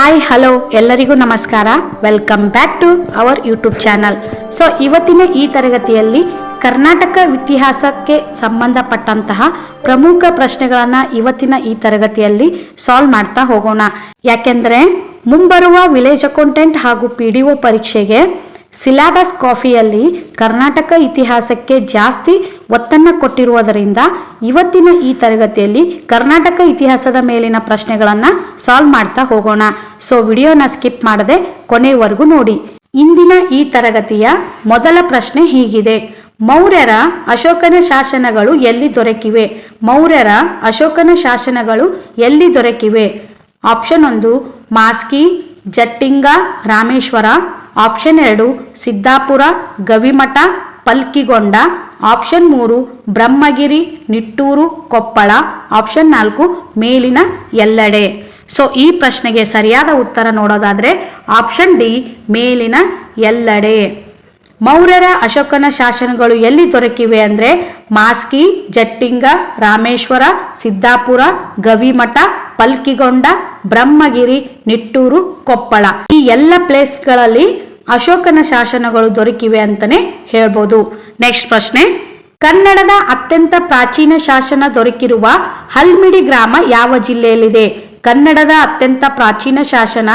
Hi hello ಎಲ್ಲರಿಗೂ ನಮಸ್ಕಾರ. Welcome back to our YouTube channel. So ಇವತ್ತಿನ ಈ ತರಗತಿಯಲ್ಲಿ ಕರ್ನಾಟಕ ಇತಿಹಾಸಕ್ಕೆ ಸಂಬಂಧಪಟ್ಟಂತಹ ಪ್ರಮುಖ ಪ್ರಶ್ನೆಗಳನ್ನು ಇವತ್ತಿನ ಈ ತರಗತಿಯಲ್ಲಿ ಸಾಲ್ವ್ ಮಾಡ್ತಾ ಹೋಗೋಣ. ಯಾಕೆಂದರೆ ಮುಂಬರುವ ವಿಲೇಜ್ ಅಕೌಂಟೆಂಟ್ ಹಾಗೂ PDO ಪರೀಕ್ಷೆಗೆ ಸಿಲೆಬಸ್ ಕಾಪಿಯಲ್ಲಿ ಕರ್ನಾಟಕ ಇತಿಹಾಸಕ್ಕೆ ಜಾಸ್ತಿ ಒತ್ತನ್ನು ಕೊಟ್ಟಿರುವುದರಿಂದ ಇವತ್ತಿನ ಈ ತರಗತಿಯಲ್ಲಿ ಕರ್ನಾಟಕ ಇತಿಹಾಸದ ಮೇಲಿನ ಪ್ರಶ್ನೆಗಳನ್ನು ಸಾಲ್ವ್ ಮಾಡ್ತಾ ಹೋಗೋಣ. ಸೊ ವಿಡಿಯೋನ ಸ್ಕಿಪ್ ಮಾಡದೆ ಕೊನೆಯವರೆಗೂ ನೋಡಿ. ಇಂದಿನ ಈ ತರಗತಿಯ ಮೊದಲ ಪ್ರಶ್ನೆ ಹೀಗಿದೆ: ಮೌರ್ಯರ ಅಶೋಕನ ಶಾಸನಗಳು ಎಲ್ಲಿ ದೊರಕಿವೆ? ಮೌರ್ಯರ ಅಶೋಕನ ಶಾಸನಗಳು ಎಲ್ಲಿ ದೊರಕಿವೆ? Option 1 Maski, Jatinga, Rameshwara. Option 2 Siddapura, Gavimath, Palkigunda. Option 3 Brahmagiri, Nittur, Koppal. Option 4 ಮೇಲಿನ ಎಲ್ಲೆಡೆ. ಸೊ ಈ ಪ್ರಶ್ನೆಗೆ ಸರಿಯಾದ ಉತ್ತರ ನೋಡೋದಾದ್ರೆ ಆಪ್ಷನ್ ಡಿ, ಮೇಲಿನ ಎಲ್ಲೆಡೆ. ಮೌರ್ಯರ ಅಶೋಕನ ಶಾಸನಗಳು ಎಲ್ಲಿ ದೊರಕಿವೆ ಅಂದರೆ ಮಾಸ್ಕಿ, ಜಟ್ಟಿಂಗ, ರಾಮೇಶ್ವರ, ಸಿದ್ದಾಪುರ, ಗವಿಮಠ, ಪಲ್ಕಿಗೊಂಡ, ಬ್ರಹ್ಮಗಿರಿ, ನಿಟ್ಟೂರು, ಕೊಪ್ಪಳ. ಈ ಎಲ್ಲ ಪ್ಲೇಸ್ಗಳಲ್ಲಿ ಅಶೋಕನ ಶಾಸನಗಳು ದೊರಕಿವೆ ಅಂತಾನೆ ಹೇಳ್ಬೋದು. ನೆಕ್ಸ್ಟ್ ಪ್ರಶ್ನೆ: ಕನ್ನಡದ ಅತ್ಯಂತ ಪ್ರಾಚೀನ ಶಾಸನ ದೊರಕಿರುವ ಹಲ್ಮಿಡಿ ಗ್ರಾಮ ಯಾವ ಜಿಲ್ಲೆಯಲ್ಲಿದೆ? ಕನ್ನಡದ ಅತ್ಯಂತ ಪ್ರಾಚೀನ ಶಾಸನ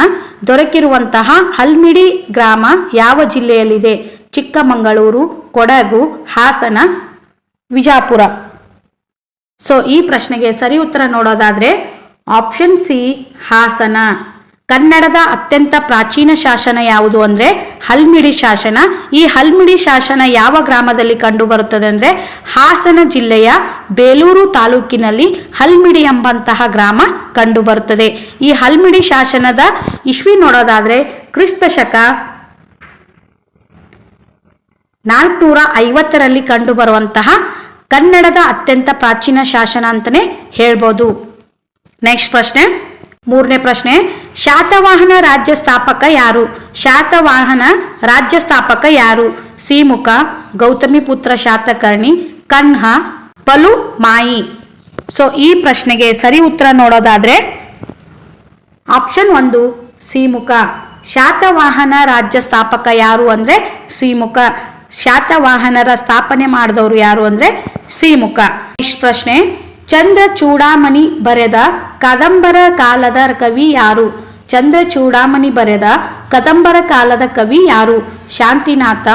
ದೊರಕಿರುವಂತಹ ಹಲ್ಮಿಡಿ ಗ್ರಾಮ ಯಾವ ಜಿಲ್ಲೆಯಲ್ಲಿದೆ? ಚಿಕ್ಕಮಗಳೂರು, ಕೊಡಗು, ಹಾಸನ, ವಿಜಾಪುರ. ಸೊ ಈ ಪ್ರಶ್ನೆಗೆ ಸರಿ ಉತ್ತರ ನೋಡೋದಾದ್ರೆ ಆಪ್ಷನ್ ಸಿ, ಹಾಸನ. ಕನ್ನಡದ ಅತ್ಯಂತ ಪ್ರಾಚೀನ ಶಾಸನ ಯಾವುದು ಅಂದರೆ ಹಲ್ಮಿಡಿ ಶಾಸನ. ಈ ಹಲ್ಮಿಡಿ ಶಾಸನ ಯಾವ ಗ್ರಾಮದಲ್ಲಿ ಕಂಡು ಬರುತ್ತದೆ ಅಂದರೆ ಹಾಸನ ಜಿಲ್ಲೆಯ ಬೇಲೂರು ತಾಲೂಕಿನಲ್ಲಿ ಹಲ್ಮಿಡಿ ಎಂಬಂತಹ ಗ್ರಾಮ ಕಂಡು ಬರುತ್ತದೆ. ಈ ಹಲ್ಮಿಡಿ ಶಾಸನದ ಇಸ್ವಿ ನೋಡೋದಾದ್ರೆ ಕ್ರಿಸ್ತ ಶಕ 450ರಲ್ಲಿ ಕಂಡು ಬರುವಂತಹ ಕನ್ನಡದ ಅತ್ಯಂತ ಪ್ರಾಚೀನ ಶಾಸನ ಅಂತಾನೆ ಹೇಳ್ಬೋದು. ನೆಕ್ಸ್ಟ್ ಪ್ರಶ್ನೆ, ಮೂರನೇ ಪ್ರಶ್ನೆ: ಶಾತವಾಹನ ರಾಜ್ಯ ಸ್ಥಾಪಕ ಯಾರು? ಶಾತವಾಹನ ರಾಜ್ಯ ಸ್ಥಾಪಕ ಯಾರು? ಸಿಮುಖ, ಗೌತಮಿಪುತ್ರ ಶಾತಕರ್ಣಿ, ಕನ್ಹ, ಪಲು ಮಾಯಿ. ಸೊ ಈ ಪ್ರಶ್ನೆಗೆ ಸರಿ ಉತ್ತರ ನೋಡೋದಾದ್ರೆ ಆಪ್ಷನ್ 1 ಸಿಮುಖ. ಶಾತವಾಹನ ರಾಜ್ಯ ಸ್ಥಾಪಕ ಯಾರು ಅಂದರೆ ಸಿಮುಖ. ಶಾತವಾಹನರ ಸ್ಥಾಪನೆ ಮಾಡಿದವರು ಯಾರು ಅಂದರೆ ಸಿಮುಖ. ನೆಕ್ಸ್ಟ್ ಪ್ರಶ್ನೆ: ಚಂದ್ರ ಚೂಡಾಮಣಿ ಬರೆದ ಕದಂಬರ ಕಾಲದ ಕವಿ ಯಾರು? ಚಂದ್ರ ಚೂಡಾಮಣಿ ಬರೆದ ಕದಂಬರ ಕಾಲದ ಕವಿ ಯಾರು? ಶಾಂತಿನಾಥ,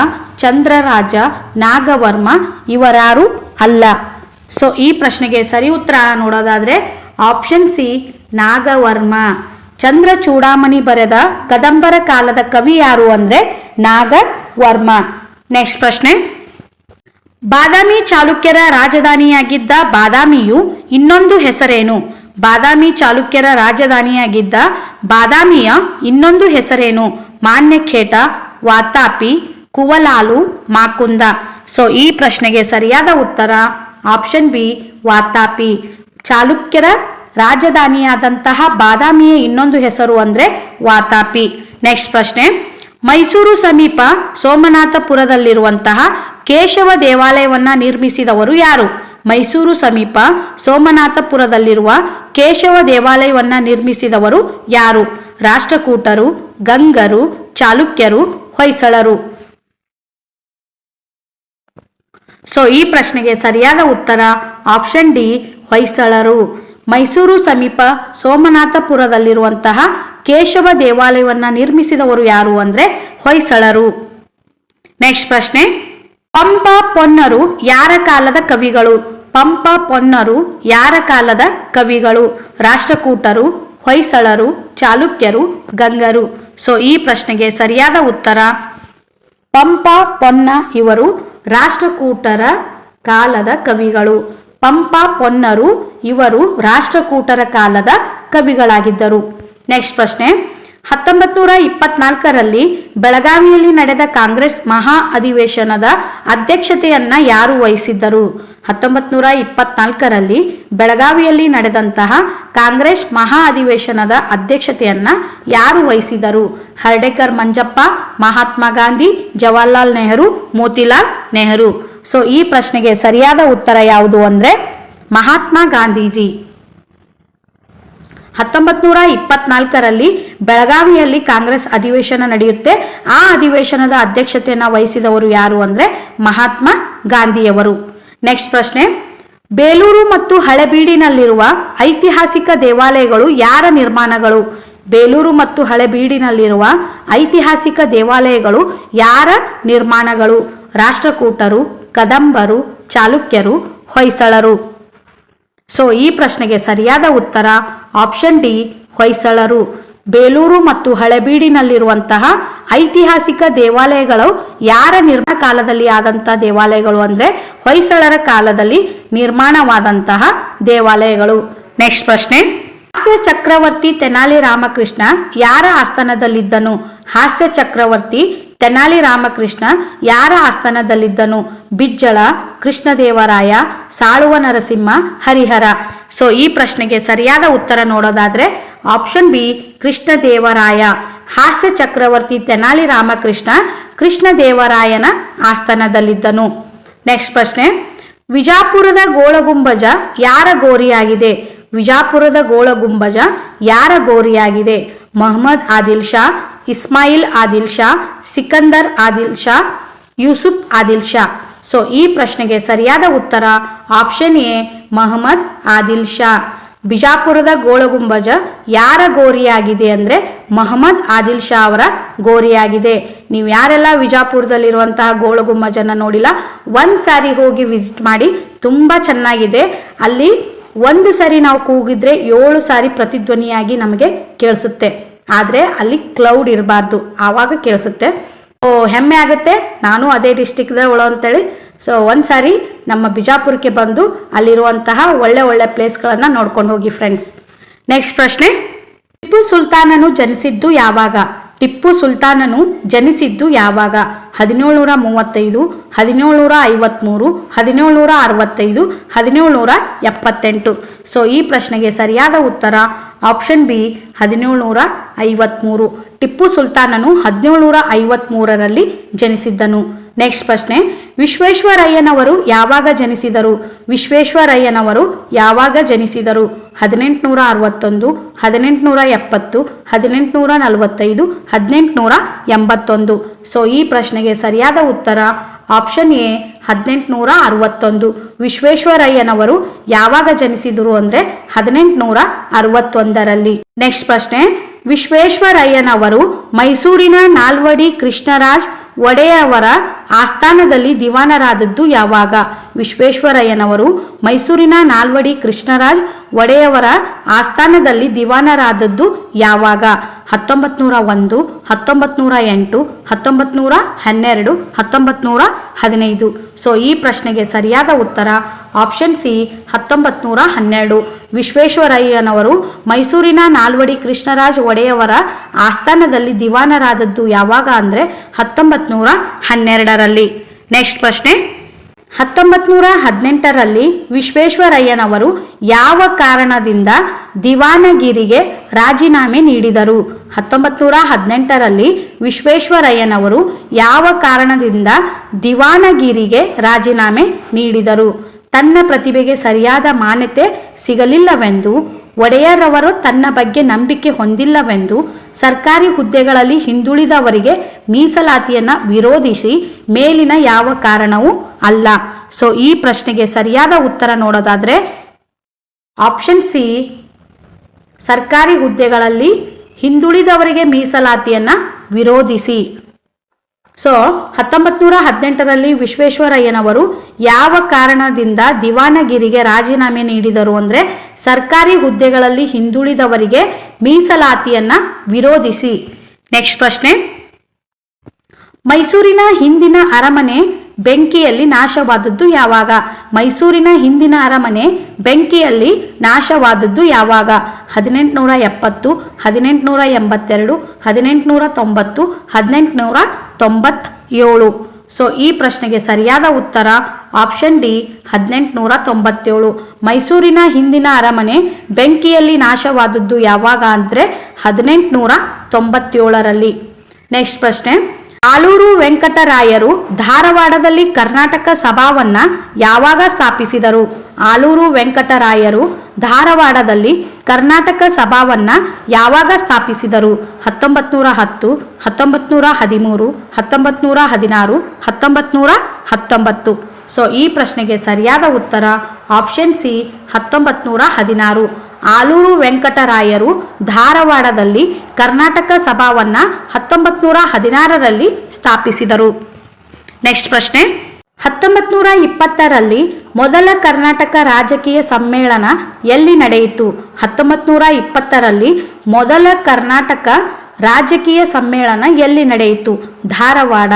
ಚಂದ್ರರಾಜ, ನಾಗವರ್ಮ. ಇವರಾರು ಅಲ್ಲ. ಸೊ ಈ ಪ್ರಶ್ನೆಗೆ ಸರಿ ಉತ್ತರ ನೋಡೋದಾದ್ರೆ ಆಪ್ಷನ್ ಸಿ, ನಾಗವರ್ಮ. ಚಂದ್ರ ಚೂಡಾಮಣಿ ಬರೆದ ಕದಂಬರ ಕಾಲದ ಕವಿ ಯಾರು ಅಂದರೆ ನಾಗವರ್ಮ. ನೆಕ್ಸ್ಟ್ ಪ್ರಶ್ನೆ: ಬಾದಾಮಿ ಚಾಲುಕ್ಯರ ರಾಜಧಾನಿಯಾಗಿದ್ದ ಬಾದಾಮಿಯು ಇನ್ನೊಂದು ಹೆಸರೇನು? ಬಾದಾಮಿ ಚಾಲುಕ್ಯರ ರಾಜಧಾನಿಯಾಗಿದ್ದ ಬಾದಾಮಿಯ ಇನ್ನೊಂದು ಹೆಸರೇನು? ಮಾನ್ಯಖೇಟ, ವಾತಾಪಿ, ಕುವಲಾಲು, ಮಾಕುಂದ. ಸೊ ಈ ಪ್ರಶ್ನೆಗೆ ಸರಿಯಾದ ಉತ್ತರ ಆಪ್ಷನ್ ಬಿ, ವಾತಾಪಿ. ಚಾಲುಕ್ಯರ ರಾಜಧಾನಿಯಾದಂತಹ ಬಾದಾಮಿಯ ಇನ್ನೊಂದು ಹೆಸರು ಅಂದರೆ ವಾತಾಪಿ. ನೆಕ್ಸ್ಟ್ ಪ್ರಶ್ನೆ: ಮೈಸೂರು ಸಮೀಪ ಸೋಮನಾಥಪುರದಲ್ಲಿರುವಂತಹ ಕೇಶವ ದೇವಾಲಯವನ್ನು ನಿರ್ಮಿಸಿದವರು ಯಾರು? ಮೈಸೂರು ಸಮೀಪ ಸೋಮನಾಥಪುರದಲ್ಲಿರುವ ಕೇಶವ ದೇವಾಲಯವನ್ನು ನಿರ್ಮಿಸಿದವರು ಯಾರು? ರಾಷ್ಟ್ರಕೂಟರು, ಗಂಗರು, ಚಾಲುಕ್ಯರು, ಹೊಯ್ಸಳರು. ಸೊ ಈ ಪ್ರಶ್ನೆಗೆ ಸರಿಯಾದ ಉತ್ತರ ಆಪ್ಷನ್ ಡಿ, ಹೊಯ್ಸಳರು. ಮೈಸೂರು ಸಮೀಪ ಸೋಮನಾಥಪುರದಲ್ಲಿರುವಂತಹ ಕೇಶವ ದೇವಾಲಯವನ್ನು ನಿರ್ಮಿಸಿದವರು ಯಾರು ಅಂದರೆ ಹೊಯ್ಸಳರು. ನೆಕ್ಸ್ಟ್ ಪ್ರಶ್ನೆ: ಪಂಪ, ಪೊನ್ನರು ಯಾರ ಕಾಲದ ಕವಿಗಳು? ಪಂಪ, ಪೊನ್ನರು ಯಾರ ಕಾಲದ ಕವಿಗಳು? ರಾಷ್ಟ್ರಕೂಟರು, ಹೊಯ್ಸಳರು, ಚಾಲುಕ್ಯರು, ಗಂಗರು. ಸೊ ಈ ಪ್ರಶ್ನೆಗೆ ಸರಿಯಾದ ಉತ್ತರ ಪಂಪ, ಪೊನ್ನ ಇವರು ರಾಷ್ಟ್ರಕೂಟರ ಕಾಲದ ಕವಿಗಳು. ಪಂಪ, ಪೊನ್ನರು ಇವರು ರಾಷ್ಟ್ರಕೂಟರ ಕಾಲದ ಕವಿಗಳಾಗಿದ್ದರು. ನೆಕ್ಸ್ಟ್ ಪ್ರಶ್ನೆ: 1924ರಲ್ಲಿ ಬೆಳಗಾವಿಯಲ್ಲಿ ನಡೆದ ಕಾಂಗ್ರೆಸ್ ಮಹಾ ಅಧಿವೇಶನದ ಅಧ್ಯಕ್ಷತೆಯನ್ನ ಯಾರು ವಹಿಸಿದ್ದರು? 1924ರಲ್ಲಿ ಬೆಳಗಾವಿಯಲ್ಲಿ ನಡೆದಂತಹ ಕಾಂಗ್ರೆಸ್ ಮಹಾ ಅಧಿವೇಶನದ ಅಧ್ಯಕ್ಷತೆಯನ್ನ ಯಾರು ವಹಿಸಿದರು? ಹರ್ಡೇಕರ್ ಮಂಜಪ್ಪ, ಮಹಾತ್ಮ ಗಾಂಧಿ, ಜವಾಹರ್ಲಾಲ್ ನೆಹರು, ಮೋತಿಲಾಲ್ ನೆಹರು. ಸೊ ಈ ಪ್ರಶ್ನೆಗೆ ಸರಿಯಾದ ಉತ್ತರ ಯಾವುದು ಅಂದರೆ ಮಹಾತ್ಮ ಗಾಂಧೀಜಿ. 1924ರಲ್ಲಿ ಬೆಳಗಾವಿಯಲ್ಲಿ ಕಾಂಗ್ರೆಸ್ ಅಧಿವೇಶನ ನಡೆಯುತ್ತೆ. ಆ ಅಧಿವೇಶನದ ಅಧ್ಯಕ್ಷತೆಯನ್ನು ವಹಿಸಿದವರು ಯಾರು ಅಂದ್ರೆ ಮಹಾತ್ಮ ಗಾಂಧಿಯವರು. ನೆಕ್ಸ್ಟ್ ಪ್ರಶ್ನೆ, ಬೇಲೂರು ಮತ್ತು ಹಳೆಬೀಡಿನಲ್ಲಿರುವ ಐತಿಹಾಸಿಕ ದೇವಾಲಯಗಳು ಯಾರ ನಿರ್ಮಾಣಗಳು? ಬೇಲೂರು ಮತ್ತು ಹಳೆಬೀಡಿನಲ್ಲಿರುವ ಐತಿಹಾಸಿಕ ದೇವಾಲಯಗಳು ಯಾರ ನಿರ್ಮಾಣಗಳು? ರಾಷ್ಟ್ರಕೂಟರು, ಕದಂಬರು, ಚಾಲುಕ್ಯರು, ಹೊಯ್ಸಳರು. ಸೊ ಈ ಪ್ರಶ್ನೆಗೆ ಸರಿಯಾದ ಉತ್ತರ ಆಪ್ಷನ್ ಡಿ, ಹೊಯ್ಸಳರು. ಬೇಲೂರು ಮತ್ತು ಹಳೆಬೀಡಿನಲ್ಲಿರುವಂತಹ ಐತಿಹಾಸಿಕ ದೇವಾಲಯಗಳು ಯಾರ ನಿರ್ಮಾಣ ಕಾಲದಲ್ಲಿ ಆದಂತಹ ದೇವಾಲಯಗಳು ಅಂದ್ರೆ ಹೊಯ್ಸಳರ ಕಾಲದಲ್ಲಿ ನಿರ್ಮಾಣವಾದಂತಹ ದೇವಾಲಯಗಳು. ನೆಕ್ಸ್ಟ್ ಪ್ರಶ್ನೆ, ಹಾಸ್ಯ ಚಕ್ರವರ್ತಿ ತೆನಾಲಿ ರಾಮಕೃಷ್ಣ ಯಾರ ಆಸ್ಥಾನದಲ್ಲಿದ್ದನು? ಹಾಸ್ಯ ಚಕ್ರವರ್ತಿ ತೆನಾಲಿ ರಾಮಕೃಷ್ಣ ಯಾರ ಆಸ್ಥಾನದಲ್ಲಿದ್ದನು? ಬಿಜ್ಜಳ, ಕೃಷ್ಣದೇವರಾಯ, ಸಾಳುವ ನರಸಿಂಹ, ಹರಿಹರ. ಸೊ ಈ ಪ್ರಶ್ನೆಗೆ ಸರಿಯಾದ ಉತ್ತರ ನೋಡೋದಾದ್ರೆ ಆಪ್ಷನ್ ಬಿ, ಕೃಷ್ಣದೇವರಾಯ. ಹಾಸ್ಯ ಚಕ್ರವರ್ತಿ ತೆನಾಲಿ ರಾಮಕೃಷ್ಣ ಕೃಷ್ಣದೇವರಾಯನ ಆಸ್ಥಾನದಲ್ಲಿದ್ದನು. ನೆಕ್ಸ್ಟ್ ಪ್ರಶ್ನೆ, ವಿಜಾಪುರದ ಗೋಳಗುಂಬಜ ಯಾರ ಗೋರಿಯಾಗಿದೆ? ವಿಜಾಪುರದ ಗೋಳಗುಂಬಜ ಯಾರ ಗೋರಿಯಾಗಿದೆ? ಮೊಹಮ್ಮದ್ ಆದಿಲ್ ಶಾ, ಇಸ್ಮಾಯಿಲ್ ಆದಿಲ್ ಶಾ, ಸಿಕಂದರ್ ಆದಿಲ್ ಶಾ, ಯೂಸುಫ್ ಆದಿಲ್ ಶಾ. ಸೊ ಈ ಪ್ರಶ್ನೆಗೆ ಸರಿಯಾದ ಉತ್ತರ ಆಪ್ಷನ್ ಎ, ಮೊಹಮ್ಮದ್ ಆದಿಲ್ ಶಾ. ಬಿಜಾಪುರದ ಗೋಳಗುಂಬಜ ಯಾರ ಗೋರಿಯಾಗಿದೆ ಅಂದ್ರೆ ಮೊಹಮ್ಮದ್ ಆದಿಲ್ ಶಾ ಅವರ ಗೋರಿಯಾಗಿದೆ. ನೀವು ಯಾರೆಲ್ಲ ವಿಜಾಪುರದಲ್ಲಿರುವಂತಹ ಗೋಳಗುಂಬಜನ ನೋಡಿಲ್ಲ, ಒಂದ್ ಸಾರಿ ಹೋಗಿ ವಿಸಿಟ್ ಮಾಡಿ, ತುಂಬಾ ಚೆನ್ನಾಗಿದೆ. ಅಲ್ಲಿ ಒಂದು ಸಾರಿ ನಾವು ಕೂಗಿದ್ರೆ 7 ಸಾರಿ ಪ್ರತಿಧ್ವನಿಯಾಗಿ ನಮಗೆ ಕೇಳಿಸುತ್ತೆ. ಆದರೆ ಅಲ್ಲಿ ಕ್ಲೌಡ್ ಇರಬಾರ್ದು, ಆವಾಗ ಕೇಳಿಸುತ್ತೆ. ಹೆಮ್ಮೆ ಆಗುತ್ತೆ, ನಾನು ಅದೇ ಡಿಸ್ಟಿಕ್ದ ಅಂತೇಳಿ. ಸೊ ಒಂದ್ಸಾರಿ ನಮ್ಮ ಬಿಜಾಪುರಕ್ಕೆ ಬಂದು ಅಲ್ಲಿರುವಂತಹ ಒಳ್ಳೆ ಒಳ್ಳೆ ಪ್ಲೇಸ್ಗಳನ್ನು ನೋಡ್ಕೊಂಡು ಹೋಗಿ ಫ್ರೆಂಡ್ಸ್. ನೆಕ್ಸ್ಟ್ ಪ್ರಶ್ನೆ, ಟಿಪ್ಪು ಸುಲ್ತಾನನು ಜನಿಸಿದ್ದು ಯಾವಾಗ? ಟಿಪ್ಪು ಸುಲ್ತಾನನು ಜನಿಸಿದ್ದು ಯಾವಾಗ? 1735, 1753, 1765, 1778. ಸೊ ಈ ಪ್ರಶ್ನೆಗೆ ಸರಿಯಾದ ಉತ್ತರ ಆಪ್ಷನ್ ಬಿ, 1753. ಟಿಪ್ಪು ಸುಲ್ತಾನನು 1753ರಲ್ಲಿ ಜನಿಸಿದ್ದನು. ನೆಕ್ಸ್ಟ್ ಪ್ರಶ್ನೆ, ವಿಶ್ವೇಶ್ವರಯ್ಯನವರು ಯಾವಾಗ ಜನಿಸಿದರು? ವಿಶ್ವೇಶ್ವರಯ್ಯನವರು ಯಾವಾಗ ಜನಿಸಿದರು? 1861, 1870, 1845, 1881. ಸೊ ಈ ಪ್ರಶ್ನೆಗೆ ಸರಿಯಾದ ಉತ್ತರ ಆಪ್ಷನ್ ಎ, 1861. ವಿಶ್ವೇಶ್ವರಯ್ಯನವರು ಯಾವಾಗ ಜನಿಸಿದರು ಅಂದ್ರೆ 1861ರಲ್ಲಿ. ನೆಕ್ಸ್ಟ್ ಪ್ರಶ್ನೆ, ವಿಶ್ವೇಶ್ವರಯ್ಯನವರು ಮೈಸೂರಿನ ನಾಲ್ವಡಿ ಕೃಷ್ಣರಾಜ ಒಡೆಯವರ ಆಸ್ಥಾನದಲ್ಲಿ ದಿವಾನರಾದದ್ದು ಯಾವಾಗ? ವಿಶ್ವೇಶ್ವರಯ್ಯನವರು ಮೈಸೂರಿನ ನಾಲ್ವಡಿ ಕೃಷ್ಣರಾಜ ಒಡೆಯವರ ಆಸ್ಥಾನದಲ್ಲಿ ದಿವಾನರಾದದ್ದು ಯಾವಾಗ? 1901, 1908, 1912, 1915. ಸೊ ಈ ಪ್ರಶ್ನೆಗೆ ಸರಿಯಾದ ಉತ್ತರ ಆಪ್ಷನ್ ಸಿ, 1912. ವಿಶ್ವೇಶ್ವರಯ್ಯನವರು ಮೈಸೂರಿನ ನಾಲ್ವಡಿ ಕೃಷ್ಣರಾಜ ಒಡೆಯವರ ಆಸ್ಥಾನದಲ್ಲಿ ದಿವಾನರಾದದ್ದು ಯಾವಾಗ ಅಂದರೆ 1912ರಲ್ಲಿ. ನೆಕ್ಸ್ಟ್ ಪ್ರಶ್ನೆ, 1918ರಲ್ಲಿ ವಿಶ್ವೇಶ್ವರಯ್ಯನವರು ಯಾವ ಕಾರಣದಿಂದ ದಿವಾನಗಿರಿಗೆ ರಾಜೀನಾಮೆ ನೀಡಿದರು? 1918ರಲ್ಲಿ ವಿಶ್ವೇಶ್ವರಯ್ಯನವರು ಯಾವ ಕಾರಣದಿಂದ ದಿವಾನಗಿರಿಗೆ ರಾಜೀನಾಮೆ ನೀಡಿದರು? ತನ್ನ ಪ್ರತಿಭೆಗೆ ಸರಿಯಾದ ಮಾನ್ಯತೆ ಸಿಗಲಿಲ್ಲವೆಂದು, ಒಡೆಯರವರು ತನ್ನ ಬಗ್ಗೆ ನಂಬಿಕೆ ಹೊಂದಿಲ್ಲವೆಂದು, ಸರ್ಕಾರಿ ಹುದ್ದೆಗಳಲ್ಲಿ ಹಿಂದುಳಿದವರಿಗೆ ಮೀಸಲಾತಿಯನ್ನು ವಿರೋಧಿಸಿ, ಮೇಲಿನ ಯಾವ ಕಾರಣವೂ ಅಲ್ಲ. ಸೊ ಈ ಪ್ರಶ್ನೆಗೆ ಸರಿಯಾದ ಉತ್ತರ ನೋಡೋದಾದ್ರೆ ಆಪ್ಷನ್ ಸಿ, ಸರ್ಕಾರಿ ಹುದ್ದೆಗಳಲ್ಲಿ ಹಿಂದುಳಿದವರಿಗೆ ಮೀಸಲಾತಿಯನ್ನು ವಿರೋಧಿಸಿ. ಸೊ 1918ರಲ್ಲಿ ವಿಶ್ವೇಶ್ವರಯ್ಯನವರು ಯಾವ ಕಾರಣದಿಂದ ದಿವಾನಗಿರಿಗೆ ರಾಜೀನಾಮೆ ನೀಡಿದರು ಅಂದರೆ ಸರ್ಕಾರಿ ಹುದ್ದೆಗಳಲ್ಲಿ ಹಿಂದುಳಿದವರಿಗೆ ಮೀಸಲಾತಿಯನ್ನು ವಿರೋಧಿಸಿ. ನೆಕ್ಸ್ಟ್ ಪ್ರಶ್ನೆ, ಮೈಸೂರಿನ ಹಿಂದಿನ ಅರಮನೆ ಬೆಂಕಿಯಲ್ಲಿ ನಾಶವಾದದ್ದು ಯಾವಾಗ? ಮೈಸೂರಿನ ಹಿಂದಿನ ಅರಮನೆ ಬೆಂಕಿಯಲ್ಲಿ ನಾಶವಾದದ್ದು ಯಾವಾಗ? 1870, 1882, 1890, 1897. ಸೊ ಈ ಪ್ರಶ್ನೆಗೆ ಸರಿಯಾದ ಉತ್ತರ ಆಪ್ಷನ್ ಡಿ, 1897. ಮೈಸೂರಿನ ಹಿಂದಿನ ಅರಮನೆ ಬೆಂಕಿಯಲ್ಲಿ ನಾಶವಾದದ್ದು ಯಾವಾಗ ಅಂದರೆ 1897ರಲ್ಲಿ. ನೆಕ್ಸ್ಟ್ ಪ್ರಶ್ನೆ, ಆಲೂರು ವೆಂಕಟರಾಯರು ಧಾರವಾಡದಲ್ಲಿ ಕರ್ನಾಟಕ ಸಭಾವನ್ನ ಯಾವಾಗ ಸ್ಥಾಪಿಸಿದರು? ಆಲೂರು ವೆಂಕಟರಾಯರು ಧಾರವಾಡದಲ್ಲಿ ಕರ್ನಾಟಕ ಸಭಾವನ್ನ ಯಾವಾಗ ಸ್ಥಾಪಿಸಿದರು? 1910, 1913, 1916, 1919. ಸೊ ಈ ಪ್ರಶ್ನೆಗೆ ಸರಿಯಾದ ಉತ್ತರ ಆಪ್ಷನ್ ಸಿ 1916. ಆಲೂರು ವೆಂಕಟರಾಯರು ಧಾರವಾಡದಲ್ಲಿ ಕರ್ನಾಟಕ ಸಭಾವನ್ನ 1916ರಲ್ಲಿ ಸ್ಥಾಪಿಸಿದರು. ನೆಕ್ಸ್ಟ್ ಪ್ರಶ್ನೆ, 1920ರಲ್ಲಿ ಮೊದಲ ಕರ್ನಾಟಕ ರಾಜಕೀಯ ಸಮ್ಮೇಳನ ಎಲ್ಲಿ ನಡೆಯಿತು? 1920ರಲ್ಲಿ ಮೊದಲ ಕರ್ನಾಟಕ ರಾಜಕೀಯ ಸಮ್ಮೇಳನ ಎಲ್ಲಿ ನಡೆಯಿತು? ಧಾರವಾಡ,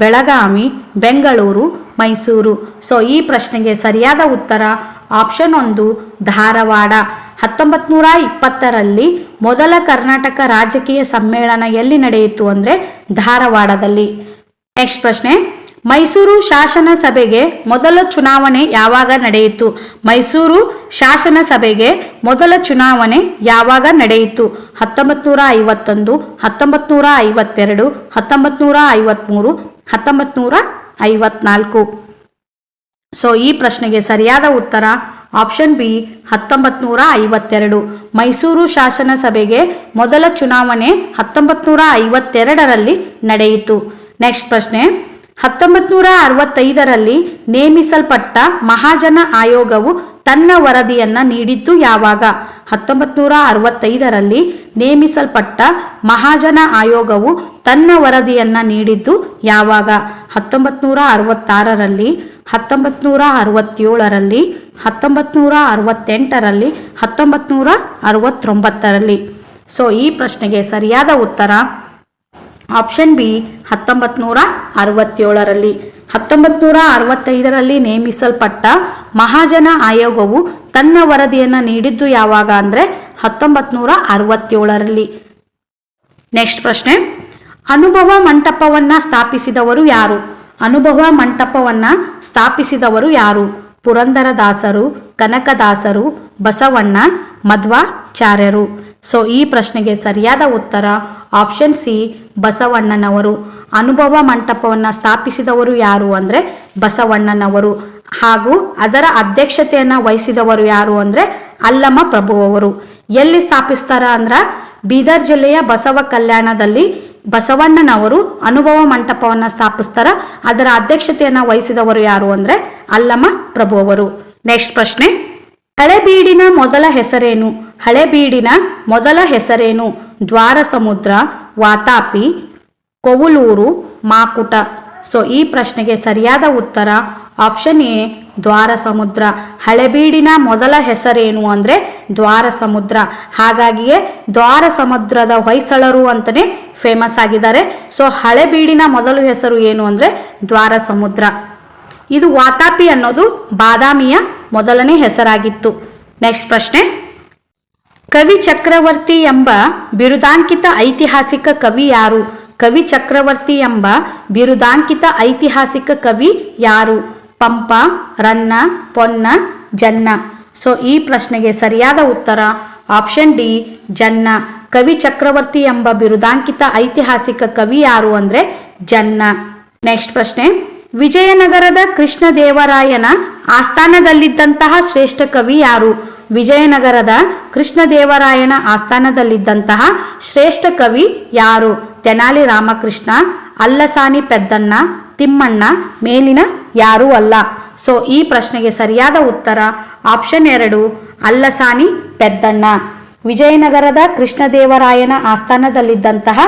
ಬೆಳಗಾವಿ, ಬೆಂಗಳೂರು, ಮೈಸೂರು. ಸೊ ಈ ಪ್ರಶ್ನೆಗೆ ಸರಿಯಾದ ಉತ್ತರ ಆಪ್ಷನ್ 1 ಧಾರವಾಡ. 1920ರಲ್ಲಿ ಮೊದಲ ಕರ್ನಾಟಕ ರಾಜಕೀಯ ಸಮ್ಮೇಳನ ಎಲ್ಲಿ ನಡೆಯಿತು ಅಂದರೆ ಧಾರವಾಡದಲ್ಲಿ. ನೆಕ್ಸ್ಟ್ ಪ್ರಶ್ನೆ, ಮೈಸೂರು ಶಾಸನ ಸಭೆಗೆ ಮೊದಲ ಚುನಾವಣೆ ಯಾವಾಗ ನಡೆಯಿತು? ಮೈಸೂರು ಶಾಸನ ಸಭೆಗೆ ಮೊದಲ ಚುನಾವಣೆ ಯಾವಾಗ ನಡೆಯಿತು? 1951, 1952, 1953, 1954. ಸೊ ಈ ಪ್ರಶ್ನೆಗೆ ಸರಿಯಾದ ಉತ್ತರ ಆಪ್ಷನ್ ಬಿ 1952. ಮೈಸೂರು ಶಾಸನ ಸಭೆಗೆ ಮೊದಲ ಚುನಾವಣೆ 1952ರಲ್ಲಿ ನಡೆಯಿತು. ನೆಕ್ಸ್ಟ್ ಪ್ರಶ್ನೆ, 1965ರಲ್ಲಿ ನೇಮಿಸಲ್ಪಟ್ಟ ಮಹಾಜನ ಆಯೋಗವು ತನ್ನ ವರದಿಯನ್ನ ನೀಡಿದ್ದು ಯಾವಾಗ? 1965ರಲ್ಲಿ ನೇಮಿಸಲ್ಪಟ್ಟ ಮಹಾಜನ ಆಯೋಗವು ತನ್ನ ವರದಿಯನ್ನ ನೀಡಿದ್ದು ಯಾವಾಗ? 1966ರಲ್ಲಿ, 1967ರಲ್ಲಿ, 1968ರಲ್ಲಿ, 1969ರಲ್ಲಿ. ಸೊ ಈ ಪ್ರಶ್ನೆಗೆ ಸರಿಯಾದ ಉತ್ತರ ಆಪ್ಷನ್ ಬಿ 1967ರಲ್ಲಿ. 1965ರಲ್ಲಿ ನೇಮಿಸಲ್ಪಟ್ಟ ಮಹಾಜನ ಆಯೋಗವು ತನ್ನ ವರದಿಯನ್ನು ನೀಡಿದ್ದು ಯಾವಾಗ ಅಂದರೆ 1967ರಲ್ಲಿ. ನೆಕ್ಸ್ಟ್ ಪ್ರಶ್ನೆ, ಅನುಭವ ಮಂಟಪವನ್ನು ಸ್ಥಾಪಿಸಿದವರು ಯಾರು? ಅನುಭವ ಮಂಟಪವನ್ನು ಸ್ಥಾಪಿಸಿದವರು ಯಾರು? ಪುರಂದರದಾಸರು, ಕನಕದಾಸರು, ಬಸವಣ್ಣ, ಮಧ್ವಾಚಾರ್ಯರು. ಸೊ ಈ ಪ್ರಶ್ನೆಗೆ ಸರಿಯಾದ ಉತ್ತರ ಆಪ್ಷನ್ ಸಿ ಬಸವಣ್ಣನವರು. ಅನುಭವ ಮಂಟಪವನ್ನು ಸ್ಥಾಪಿಸಿದವರು ಯಾರು ಅಂದರೆ ಬಸವಣ್ಣನವರು. ಹಾಗೂ ಅದರ ಅಧ್ಯಕ್ಷತೆಯನ್ನು ವಹಿಸಿದವರು ಯಾರು ಅಂದರೆ ಅಲ್ಲಮ ಪ್ರಭುವರು. ಎಲ್ಲಿ ಸ್ಥಾಪಿಸ್ತಾರ ಅಂದ್ರೆ ಬೀದರ್ ಜಿಲ್ಲೆಯ ಬಸವ ಕಲ್ಯಾಣದಲ್ಲಿ ಬಸವಣ್ಣನವರು ಅನುಭವ ಮಂಟಪವನ್ನು ಸ್ಥಾಪಿಸ್ತಾರ. ಅದರ ಅಧ್ಯಕ್ಷತೆಯನ್ನು ವಹಿಸಿದವರು ಯಾರು ಅಂದರೆ ಅಲ್ಲಮ ಪ್ರಭುವರು. ನೆಕ್ಸ್ಟ್ ಪ್ರಶ್ನೆ, ಹಳೆಬೀಡಿನ ಮೊದಲ ಹೆಸರೇನು? ಹಳೆಬೀಡಿನ ಮೊದಲ ಹೆಸರೇನು? ದ್ವಾರ ಸಮುದ್ರ, ವಾತಾಪಿ, ಕೊವುಲೂರು, ಮಾಕುಟ. ಸೊ ಈ ಪ್ರಶ್ನೆಗೆ ಸರಿಯಾದ ಉತ್ತರ ಆಪ್ಷನ್ ಎ ದ್ವಾರ ಸಮುದ್ರ. ಹಳೆಬೀಡಿನ ಮೊದಲ ಹೆಸರೇನು ಅಂದರೆ ದ್ವಾರ ಸಮುದ್ರ. ಹಾಗಾಗಿಯೇ ದ್ವಾರ ಸಮುದ್ರದ ಹೊಯ್ಸಳರು ಅಂತಲೇ ಫೇಮಸ್ ಆಗಿದ್ದಾರೆ. ಸೊ ಹಳೆಬೀಡಿನ ಮೊದಲ ಹೆಸರು ಏನು ಅಂದರೆ ದ್ವಾರ ಸಮುದ್ರ. ಇದು ವಾತಾಪಿ ಅನ್ನೋದು ಬಾದಾಮಿಯ ಮೊದಲನೇ ಹೆಸರಾಗಿತ್ತು. ನೆಕ್ಸ್ಟ್ ಪ್ರಶ್ನೆ, ಕವಿ ಚಕ್ರವರ್ತಿ ಎಂಬ ಬಿರುದಾಂಕಿತ ಐತಿಹಾಸಿಕ ಕವಿ ಯಾರು? ಕವಿ ಚಕ್ರವರ್ತಿ ಎಂಬ ಬಿರುದಾಂಕಿತ ಐತಿಹಾಸಿಕ ಕವಿ ಯಾರು? ಪಂಪ, ರನ್ನ, ಪೊನ್ನ, ಜನ್ನ. ಸೊ ಈ ಪ್ರಶ್ನೆಗೆ ಸರಿಯಾದ ಉತ್ತರ ಆಪ್ಷನ್ ಡಿ ಜನ್ನ. ಕವಿ ಚಕ್ರವರ್ತಿ ಎಂಬ ಬಿರುದಾಂಕಿತ ಐತಿಹಾಸಿಕ ಕವಿ ಯಾರು ಅಂದರೆ ಜನ್ನ. ನೆಕ್ಸ್ಟ್ ಪ್ರಶ್ನೆ, ವಿಜಯನಗರದ ಕೃಷ್ಣದೇವರಾಯನ ಆಸ್ಥಾನದಲ್ಲಿದ್ದಂತಹ ಶ್ರೇಷ್ಠ ಕವಿ ಯಾರು? ವಿಜಯನಗರದ ಕೃಷ್ಣದೇವರಾಯನ ಆಸ್ಥಾನದಲ್ಲಿದ್ದಂತಹ ಶ್ರೇಷ್ಠ ಕವಿ ಯಾರು? ತೆನಾಲಿ ರಾಮಕೃಷ್ಣ, ಅಲ್ಲಸಾನಿ ಪೆದ್ದಣ್ಣ, ತಿಮ್ಮಣ್ಣ, ಮೇಲಿನ ಯಾರೂ ಅಲ್ಲ. ಸೊ ಈ ಪ್ರಶ್ನೆಗೆ ಸರಿಯಾದ ಉತ್ತರ ಆಪ್ಷನ್ 2 ಅಲ್ಲಸಾನಿ ಪೆದ್ದಣ್ಣ. ವಿಜಯನಗರದ ಕೃಷ್ಣದೇವರಾಯನ ಆಸ್ಥಾನದಲ್ಲಿದ್ದಂತಹ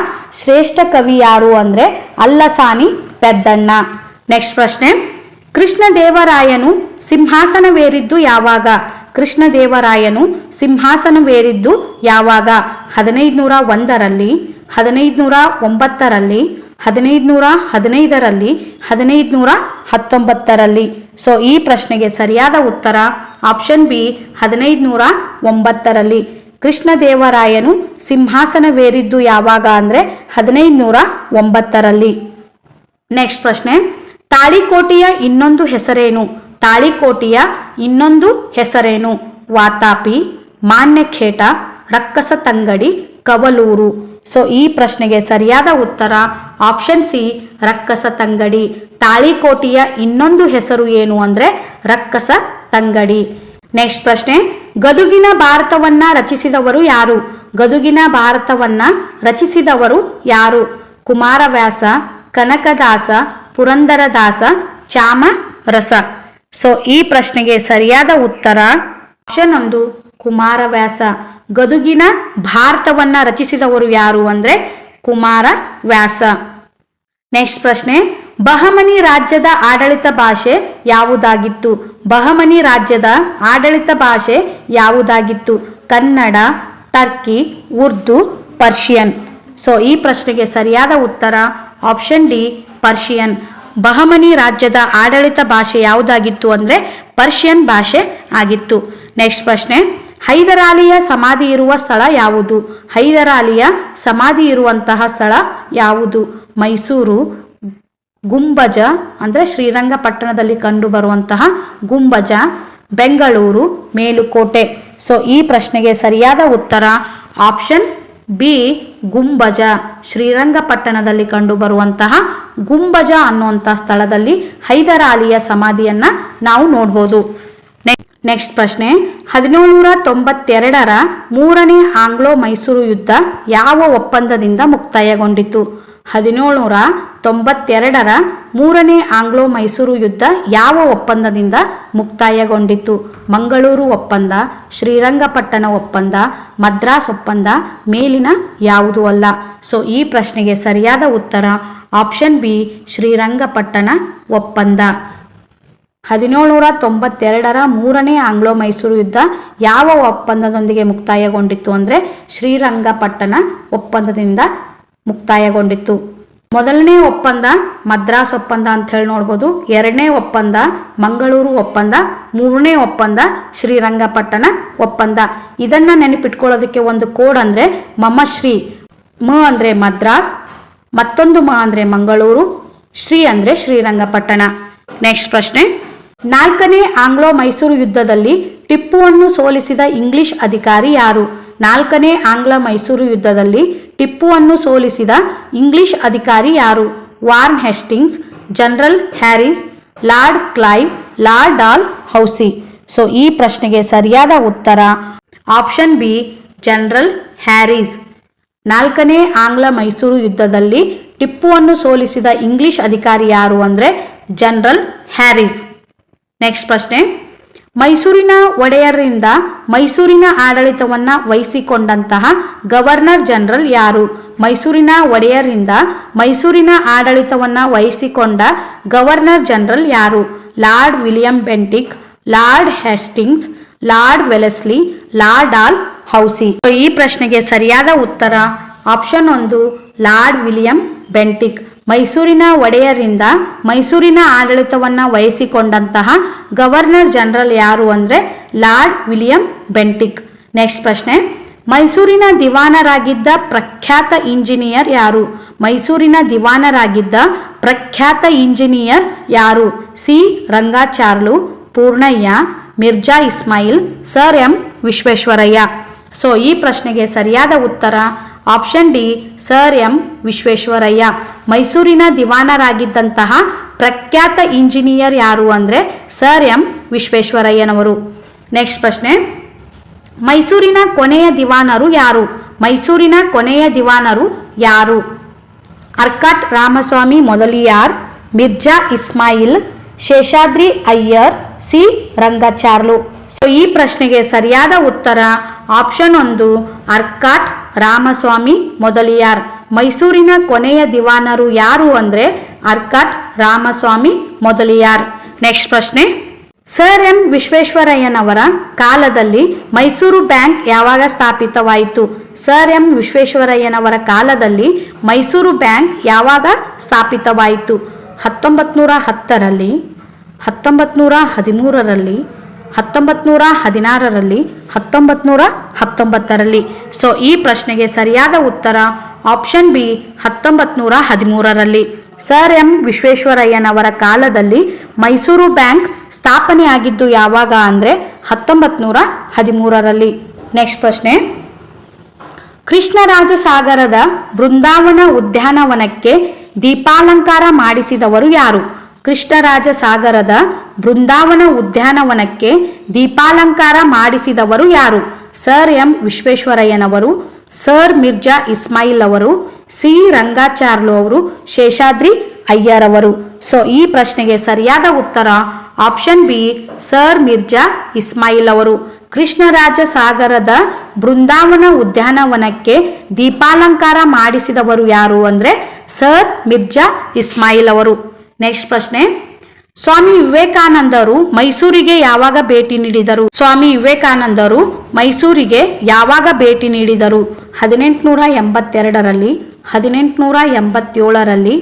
ಶ್ರೇಷ್ಠ ಕವಿ ಯಾರು ಅಂದರೆ ಅಲ್ಲಸಾನಿ ಪೆದ್ದಣ್ಣ. ನೆಕ್ಸ್ಟ್ ಪ್ರಶ್ನೆ, ಕೃಷ್ಣದೇವರಾಯನು ಸಿಂಹಾಸನವೇರಿದ್ದು ಯಾವಾಗ? ಕೃಷ್ಣದೇವರಾಯನು ಸಿಂಹಾಸನವೇರಿದ್ದು ಯಾವಾಗ? 1501ರಲ್ಲಿ, 1509ರಲ್ಲಿ, 1515ರಲ್ಲಿ, 1519ರಲ್ಲಿ. ಸೊ ಈ ಪ್ರಶ್ನೆಗೆ ಸರಿಯಾದ ಉತ್ತರ ಆಪ್ಷನ್ ಬಿ 1509ರಲ್ಲಿ. ಕೃಷ್ಣದೇವರಾಯನು ಸಿಂಹಾಸನವೇರಿದ್ದು ಯಾವಾಗ ಅಂದರೆ 1509ರಲ್ಲಿ. ನೆಕ್ಸ್ಟ್ ಪ್ರಶ್ನೆ, ತಾಳಿಕೋಟೆಯ ಇನ್ನೊಂದು ಹೆಸರೇನು? ತಾಳಿಕೋಟೆಯ ಇನ್ನೊಂದು ಹೆಸರೇನು? ವಾತಾಪಿ, ಮಾನ್ಯಖೇಟ, ರಕ್ಕಸ ತಂಗಡಿ, ಕವಲೂರು. ಸೊ ಈ ಪ್ರಶ್ನೆಗೆ ಸರಿಯಾದ ಉತ್ತರ ಆಪ್ಷನ್ ಸಿ ರಕ್ಕಸ ತಂಗಡಿ. ತಾಳಿಕೋಟೆಯ ಇನ್ನೊಂದು ಹೆಸರು ಏನು ಅಂದರೆ ರಕ್ಕಸ ತಂಗಡಿ. ನೆಕ್ಸ್ಟ್ ಪ್ರಶ್ನೆ, ಗದುಗಿನ ಭಾರತವನ್ನ ರಚಿಸಿದವರು ಯಾರು? ಗದುಗಿನ ಭಾರತವನ್ನ ರಚಿಸಿದವರು ಯಾರು? ಕುಮಾರವ್ಯಾಸ, ಕನಕದಾಸ, ಪುರಂದರದಾಸ, ಚಾಮರಸ. ಸೊ ಈ ಪ್ರಶ್ನೆಗೆ ಸರಿಯಾದ ಉತ್ತರ ಆಪ್ಷನ್ 1 ಕುಮಾರವ್ಯಾಸ. ಗದುಗಿನ ಭಾರತವನ್ನ ರಚಿಸಿದವರು ಯಾರು ಅಂದ್ರೆ ಕುಮಾರವ್ಯಾಸ. ನೆಕ್ಸ್ಟ್ ಪ್ರಶ್ನೆ, ಬಹಮನಿ ರಾಜ್ಯದ ಆಡಳಿತ ಭಾಷೆ ಯಾವುದಾಗಿತ್ತು? ಬಹಮನಿ ರಾಜ್ಯದ ಆಡಳಿತ ಭಾಷೆ ಯಾವುದಾಗಿತ್ತು? Kannada, Turki, Urdu, Persian. So ಈ ಪ್ರಶ್ನೆಗೆ ಸರಿಯಾದ ಉತ್ತರ ಆಪ್ಷನ್ ಡಿ ಪರ್ಷಿಯನ್. ಬಹಮನಿ ರಾಜ್ಯದ ಆಡಳಿತ ಭಾಷೆ ಯಾವುದಾಗಿತ್ತು ಅಂದರೆ ಪರ್ಷಿಯನ್ ಭಾಷೆ ಆಗಿತ್ತು. ನೆಕ್ಸ್ಟ್ ಪ್ರಶ್ನೆ, ಹೈದರಾಲಿಯ ಸಮಾಧಿ ಇರುವ ಸ್ಥಳ ಯಾವುದು? ಹೈದರಾಲಿಯ ಸಮಾಧಿ ಇರುವಂತಹ ಸ್ಥಳ ಯಾವುದು? ಮೈಸೂರು, ಗುಂಬಜ ಅಂದರೆ ಶ್ರೀರಂಗಪಟ್ಟಣದಲ್ಲಿ ಕಂಡು ಬರುವಂತಹ ಗುಂಬಜ, ಬೆಂಗಳೂರು, ಮೇಲುಕೋಟೆ. ಸೊ ಈ ಪ್ರಶ್ನೆಗೆ ಸರಿಯಾದ ಉತ್ತರ ಆಪ್ಷನ್ ಬಿ ಗುಂಬಜ. ಶ್ರೀರಂಗಪಟ್ಟಣದಲ್ಲಿ ಕಂಡು ಬರುವಂತಹ ಗುಂಬಜ ಅನ್ನುವಂಥ ಸ್ಥಳದಲ್ಲಿ ಹೈದರಾಲಿಯ ಸಮಾಧಿಯನ್ನ ನಾವು ನೋಡ್ಬೋದು. ನೆಕ್ಸ್ಟ್ ಪ್ರಶ್ನೆ, 1792ರ ಮೂರನೇ ಆಂಗ್ಲೋ ಮೈಸೂರು ಯುದ್ಧ ಯಾವ ಒಪ್ಪಂದದಿಂದ ಮುಕ್ತಾಯಗೊಂಡಿತು? 1792ರ ಮೂರನೇ ಆಂಗ್ಲೋ ಮೈಸೂರು ಯುದ್ಧ ಯಾವ ಒಪ್ಪಂದದಿಂದ ಮುಕ್ತಾಯಗೊಂಡಿತು? ಮಂಗಳೂರು ಒಪ್ಪಂದ, ಶ್ರೀರಂಗಪಟ್ಟಣ ಒಪ್ಪಂದ, ಮದ್ರಾಸ್ ಒಪ್ಪಂದ, ಮೇಲಿನ ಯಾವುದೂ ಅಲ್ಲ. ಸೊ ಈ ಪ್ರಶ್ನೆಗೆ ಸರಿಯಾದ ಉತ್ತರ ಆಪ್ಷನ್ ಬಿ ಶ್ರೀರಂಗಪಟ್ಟಣ ಒಪ್ಪಂದ. 1792ರ ಮೂರನೇ ಆಂಗ್ಲೋ ಮೈಸೂರು ಯುದ್ಧ ಯಾವ ಒಪ್ಪಂದದೊಂದಿಗೆ ಮುಕ್ತಾಯಗೊಂಡಿತ್ತು ಅಂದರೆ ಶ್ರೀರಂಗಪಟ್ಟಣ ಒಪ್ಪಂದದಿಂದ ಮುಕ್ತಾಯಗೊಂಡಿತ್ತು. ಮೊದಲನೇ ಒಪ್ಪಂದ ಮದ್ರಾಸ್ ಒಪ್ಪಂದ ಅಂತ ಹೇಳಿ ನೋಡ್ಬೋದು. ಎರಡನೇ ಒಪ್ಪಂದ ಮಂಗಳೂರು ಒಪ್ಪಂದ, ಮೂರನೇ ಒಪ್ಪಂದ ಶ್ರೀರಂಗಪಟ್ಟಣ ಒಪ್ಪಂದ. ಇದನ್ನ ನೆನಪಿಟ್ಕೊಳ್ಳೋದಕ್ಕೆ ಒಂದು ಕೋಡ್ ಅಂದ್ರೆ ಮಮಶ್ರೀ. ಮ ಅಂದ್ರೆ ಮದ್ರಾಸ್, ಮತ್ತೊಂದು ಮ ಅಂದ್ರೆ ಮಂಗಳೂರು, ಶ್ರೀ ಅಂದ್ರೆ ಶ್ರೀರಂಗಪಟ್ಟಣ. ನೆಕ್ಸ್ಟ್ ಪ್ರಶ್ನೆ, 4ನೇ ಆಂಗ್ಲೋ ಮೈಸೂರು ಯುದ್ಧದಲ್ಲಿ ಟಿಪ್ಪುವನ್ನು ಸೋಲಿಸಿದ ಇಂಗ್ಲಿಷ್ ಅಧಿಕಾರಿ ಯಾರು? 4ನೇ ಆಂಗ್ಲ ಮೈಸೂರು ಯುದ್ಧದಲ್ಲಿ ಟಿಪ್ಪುವನ್ನು ಸೋಲಿಸಿದ ಇಂಗ್ಲಿಷ್ ಅಧಿಕಾರಿ ಯಾರು? Warren Hastings, General Harris, Lord Clive, Lord Dalhousie. So ಈ ಪ್ರಶ್ನೆಗೆ ಸರಿಯಾದ ಉತ್ತರ ಆಪ್ಷನ್ ಬಿ ಜನರಲ್ ಹ್ಯಾರಿಸ್. 4ನೇ ಆಂಗ್ಲ ಮೈಸೂರು ಯುದ್ಧದಲ್ಲಿ ಟಿಪ್ಪುವನ್ನು ಸೋಲಿಸಿದ ಇಂಗ್ಲಿಷ್ ಅಧಿಕಾರಿ ಯಾರು ಅಂದರೆ ಜನರಲ್ ಹ್ಯಾರಿಸ್. ನೆಕ್ಸ್ಟ್ ಪ್ರಶ್ನೆ, ಮೈಸೂರಿನ ಒಡೆಯರಿಂದ ಮೈಸೂರಿನ ಆಡಳಿತವನ್ನ ವಹಿಸಿಕೊಂಡಂತಹ ಗವರ್ನರ್ ಜನರಲ್ ಯಾರು? ಮೈಸೂರಿನ ಒಡೆಯರಿಂದ ಮೈಸೂರಿನ ಆಡಳಿತವನ್ನ ವಹಿಸಿಕೊಂಡ ಗವರ್ನರ್ ಜನರಲ್ ಯಾರು? Lord William Bentinck, Lord Hastings, Lord Wellesley, Lord Dalhousie. ಈ ಪ್ರಶ್ನೆಗೆ ಸರಿಯಾದ ಉತ್ತರ ಆಪ್ಷನ್ 1 ಲಾರ್ಡ್ ವಿಲಿಯಂ ಬೆಂಟಿಕ್. ಮೈಸೂರಿನ ಒಡೆಯರಿಂದ ಮೈಸೂರಿನ ಆಡಳಿತವನ್ನ ವಹಿಸಿಕೊಂಡಂತಹ ಗವರ್ನರ್ ಜನರಲ್ ಯಾರು ಅಂದರೆ ಲಾರ್ಡ್ ವಿಲಿಯಂ ಬೆಂಟಿಕ್. ನೆಕ್ಸ್ಟ್ ಪ್ರಶ್ನೆ, ಮೈಸೂರಿನ ದಿವಾನರಾಗಿದ್ದ ಪ್ರಖ್ಯಾತ ಇಂಜಿನಿಯರ್ ಯಾರು? ಮೈಸೂರಿನ ದಿವಾನರಾಗಿದ್ದ ಪ್ರಖ್ಯಾತ ಇಂಜಿನಿಯರ್ ಯಾರು? C Rangacharlu, Purnaiah, Mirza Ismail, sir M Visvesvaraya. So ಈ ಪ್ರಶ್ನೆಗೆ ಸರಿಯಾದ ಉತ್ತರ option D sir M Visvesvaraya. ಮೈಸೂರಿನ ದಿವಾನರಾಗಿದ್ದಂತಹ ಪ್ರಖ್ಯಾತ ಇಂಜಿನಿಯರ್ ಯಾರು ಅಂದರೆ ಸರ್ ಎಂ ವಿಶ್ವೇಶ್ವರಯ್ಯನವರು. ನೆಕ್ಸ್ಟ್ ಪ್ರಶ್ನೆ, ಮೈಸೂರಿನ ಕೊನೆಯ ದಿವಾನರು ಯಾರು? ಮೈಸೂರಿನ ಕೊನೆಯ ದಿವಾನರು ಯಾರು? ಅರ್ಕಾಟ್ ರಾಮಸ್ವಾಮಿ ಮೊದಲಿಯಾರ್, ಮಿರ್ಜಾ ಇಸ್ಮಾಯಿಲ್, ಶೇಷಾದ್ರಿ ಅಯ್ಯರ್, ಸಿ ರಂಗಾಚಾರ್ಲು. ಸೊ ಈ ಪ್ರಶ್ನೆಗೆ ಸರಿಯಾದ ಉತ್ತರ ಆಪ್ಷನ್ 1 ಅರ್ಕಾಟ್ ರಾಮಸ್ವಾಮಿ ಮೊದಲಿಯಾರ್. ಮೈಸೂರಿನ ಕೊನೆಯ ದಿವಾನರು ಯಾರು ಅಂದರೆ ಅರ್ಕಾಟ್ ರಾಮಸ್ವಾಮಿ ಮೊದಲಿಯಾರ್. ನೆಕ್ಸ್ಟ್ ಪ್ರಶ್ನೆ, ಸರ್ ಎಂ ವಿಶ್ವೇಶ್ವರಯ್ಯನವರ ಕಾಲದಲ್ಲಿ ಮೈಸೂರು ಬ್ಯಾಂಕ್ ಯಾವಾಗ ಸ್ಥಾಪಿತವಾಯಿತು? ಸರ್ ಎಂ ವಿಶ್ವೇಶ್ವರಯ್ಯನವರ ಕಾಲದಲ್ಲಿ ಮೈಸೂರು ಬ್ಯಾಂಕ್ ಯಾವಾಗ ಸ್ಥಾಪಿತವಾಯಿತು? 1910ರಲ್ಲಿ, 1913ರಲ್ಲಿ, 1916ರಲ್ಲಿ, 1919ರಲ್ಲಿ. ಸೊ ಈ ಪ್ರಶ್ನೆಗೆ ಸರಿಯಾದ ಉತ್ತರ ಆಪ್ಷನ್ ಬಿ 1913ರಲ್ಲಿ. ಸರ್ ಎಂ ವಿಶ್ವೇಶ್ವರಯ್ಯನವರ ಕಾಲದಲ್ಲಿ ಮೈಸೂರು ಬ್ಯಾಂಕ್ ಸ್ಥಾಪನೆ ಆಗಿದ್ದು ಯಾವಾಗ ಅಂದರೆ 1913ರಲ್ಲಿ. ನೆಕ್ಸ್ಟ್ ಪ್ರಶ್ನೆ, ಕೃಷ್ಣರಾಜಸಾಗರದ ಬೃಂದಾವನ ಉದ್ಯಾನವನಕ್ಕೆ ದೀಪಾಲಂಕಾರ ಮಾಡಿಸಿದವರು ಯಾರು? ಕೃಷ್ಣರಾಜ ಸಾಗರದ ಬೃಂದಾವನ ಉದ್ಯಾನವನಕ್ಕೆ ದೀಪಾಲಂಕಾರ ಮಾಡಿಸಿದವರು ಯಾರು? ಸರ್ ಎಂ ವಿಶ್ವೇಶ್ವರಯ್ಯನವರು, ಸರ್ ಮಿರ್ಜಾ ಇಸ್ಮಾಯಿಲ್ ಅವರು, ಸಿ ರಂಗಾಚಾರ್ಲು ಅವರು, ಶೇಷಾದ್ರಿ ಅಯ್ಯರ್ ಅವರು. ಸೊ ಈ ಪ್ರಶ್ನೆಗೆ ಸರಿಯಾದ ಉತ್ತರ option B sir Mirza Ismail ಅವರು. ಕೃಷ್ಣರಾಜ ಸಾಗರದ ಬೃಂದಾವನ ಉದ್ಯಾನವನಕ್ಕೆ ದೀಪಾಲಂಕಾರ ಮಾಡಿಸಿದವರು ಯಾರು ಅಂದರೆ ಸರ್ ಮಿರ್ಜಾ ಇಸ್ಮಾಯಿಲ್ ಅವರು. ನೆಕ್ಸ್ಟ್ ಪ್ರಶ್ನೆ, ಸ್ವಾಮಿ ವಿವೇಕಾನಂದರು ಮೈಸೂರಿಗೆ ಯಾವಾಗ ಭೇಟಿ ನೀಡಿದರು? ಸ್ವಾಮಿ ವಿವೇಕಾನಂದರು ಮೈಸೂರಿಗೆ ಯಾವಾಗ ಭೇಟಿ ನೀಡಿದರು? 1882ರಲ್ಲಿ, 1887ರಲ್ಲಿ,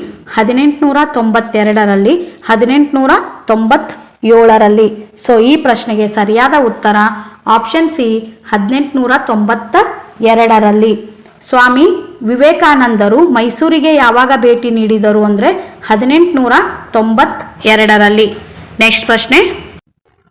1892ರಲ್ಲಿ, 1897ರಲ್ಲಿ. ಸೊ ಈ ಪ್ರಶ್ನೆಗೆ ಸರಿಯಾದ ಉತ್ತರ ಆಪ್ಷನ್ ಸಿ 1892ರಲ್ಲಿ. ಸ್ವಾಮಿ ವಿವೇಕಾನಂದರು ಮೈಸೂರಿಗೆ ಯಾವಾಗ ಭೇಟಿ ನೀಡಿದರು ಅಂದರೆ 1892ರಲ್ಲಿ. ನೆಕ್ಸ್ಟ್ ಪ್ರಶ್ನೆ,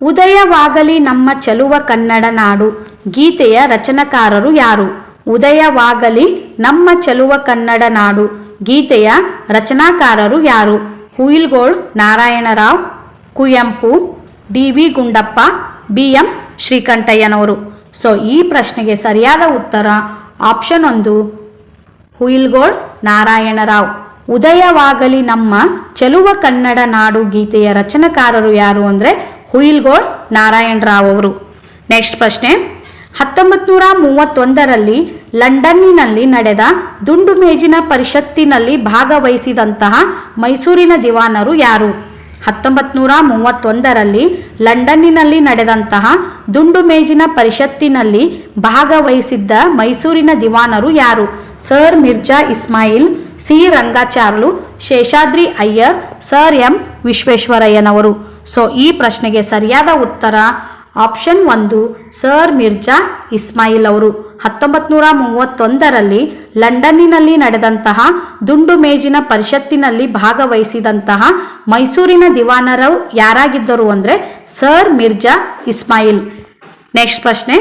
ಉದಯವಾಗಲಿ ನಮ್ಮ ಚೆಲುವ ಕನ್ನಡ ನಾಡು ಗೀತೆಯ ರಚನಾಕಾರರು ಯಾರು? ಉದಯವಾಗಲಿ ನಮ್ಮ ಚೆಲುವ ಕನ್ನಡ ನಾಡು ಗೀತೆಯ ರಚನಾಕಾರರು ಯಾರು? ಹುಯಿಲ್ಗೋಳ್ ನಾರಾಯಣರಾವ್, ಕುವೆಂಪು, ಡಿ.ವಿ. ಗುಂಡಪ್ಪ, ಬಿ.ಎಂ. ಶ್ರೀಕಂಠಯ್ಯನವರು. ಸೊ ಈ ಪ್ರಶ್ನೆಗೆ ಸರಿಯಾದ ಉತ್ತರ ಆಪ್ಷನ್ 1 ಹುಯಿಲ್ಗೋಳ್ ನಾರಾಯಣರಾವ್. ಉದಯವಾಗಲಿ ನಮ್ಮ ಚೆಲುವ ಕನ್ನಡ ನಾಡು ಗೀತೆಯ ರಚನಾಕಾರರು ಯಾರು ಅಂದರೆ ಹುಯಿಲ್ಗೋಳ್ ನಾರಾಯಣರಾವ್ ಅವರು. ನೆಕ್ಸ್ಟ್ ಪ್ರಶ್ನೆ, 1931ರಲ್ಲಿ ಲಂಡನ್ನಿನಲ್ಲಿ ನಡೆದ ದುಂಡು ಮೇಜಿನ ಪರಿಷತ್ತಿನಲ್ಲಿ ಭಾಗವಹಿಸಿದಂತಹ ಮೈಸೂರಿನ ದಿವಾನರು ಯಾರು? 1931ರಲ್ಲಿ ಲಂಡನ್ನಿನಲ್ಲಿ ನಡೆದಂತಹ ದುಂಡು ಮೇಜಿನ ಪರಿಷತ್ತಿನಲ್ಲಿ ಭಾಗವಹಿಸಿದ್ದ ಮೈಸೂರಿನ ದಿವಾನರು ಯಾರು? Sir Mirza Ismail, C Rangacharlu, Seshadri Iyer, sir M ವಿಶ್ವೇಶ್ವರಯ್ಯನವರು. ಸೊ ಈ ಪ್ರಶ್ನೆಗೆ ಸರಿಯಾದ ಉತ್ತರ ಆಪ್ಷನ್ 1 ಸರ್ ಮಿರ್ಜಾ ಇಸ್ಮಾಯಿಲ್ ಅವರು. 1931ರಲ್ಲಿ ಲಂಡನ್ನಿನಲ್ಲಿ ನಡೆದಂತಹ ದುಂಡು ಮೇಜಿನ ಪರಿಷತ್ತಿನಲ್ಲಿ ಭಾಗವಹಿಸಿದಂತಹ ಮೈಸೂರಿನ ದಿವಾನರು ಯಾರಾಗಿದ್ದರು ಅಂದರೆ ಸರ್ ಮಿರ್ಜಾ ಇಸ್ಮಾಯಿಲ್. ನೆಕ್ಸ್ಟ್ ಪ್ರಶ್ನೆ,